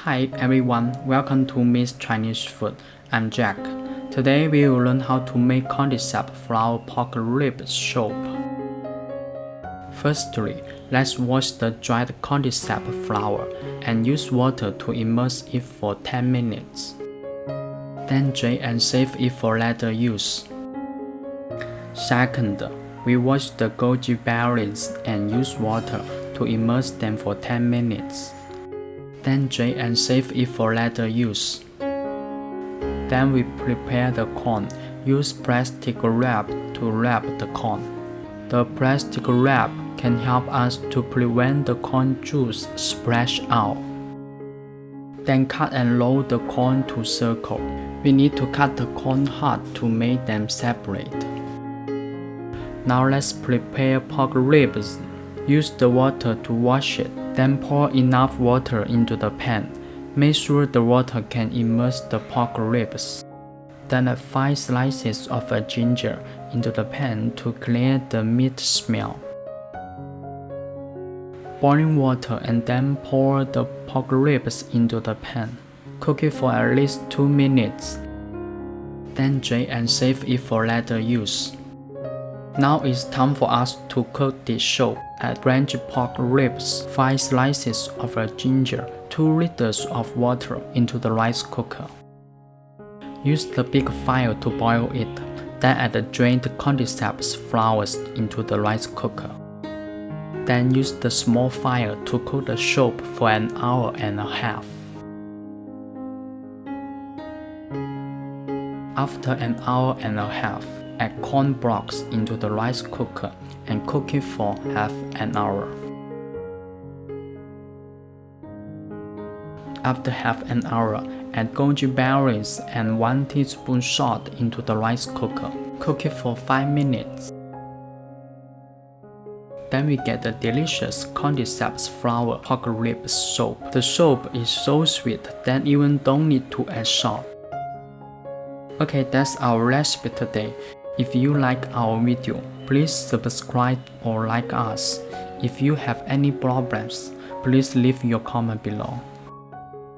Hi everyone, welcome to Miss Chinese Food. I'm Jack. Today we will learn how to make Cordyceps Flower pork rib soup. Firstly, let's wash the dried Cordyceps flower and use water to immerse it for 10 minutes. Then drain and save it for later use. Second, we wash the Goji Berries and use water to immerse them for 10 minutes. Then drain and save it for later use. Then we prepare the corn. Use plastic wrap to wrap the corn. The plastic wrap can help us to prevent the corn juice splash out. Then cut and roll the corn to circle. We need to cut the corn hard to make them separate. Now let's prepare pork ribs. Use the water to wash it. Then pour enough water into the pan. Make sure the water can immerse the pork ribs. Then add 5 slices of ginger into the pan to clear the meat smell. Boiling water and then pour the pork ribs into the pan. Cook it for at least 2 minutes. Then drain and save it for later use. Now it's time for us to cook this soup. Add Blanch pork ribs, 5 slices of ginger, 2 liters of water into the rice cooker. Use the big fire to boil it. Then add the drained Cordyceps flowers into the rice cooker. Then use the small fire to cook the soup for an hour and a half. After an hour and a half, add corn blocks into the rice cooker and cook it for half an hour. After half an hour, add goji berries and 1 teaspoon salt into the rice cooker. Cook it for 5 minutes. Then we get the delicious Cordyceps Flower pork rib soup. The soup is so sweet that even don't need to add salt. Okay, that's our recipe today. If you like our video, please subscribe or like us. If you have any problems, please leave your comment below.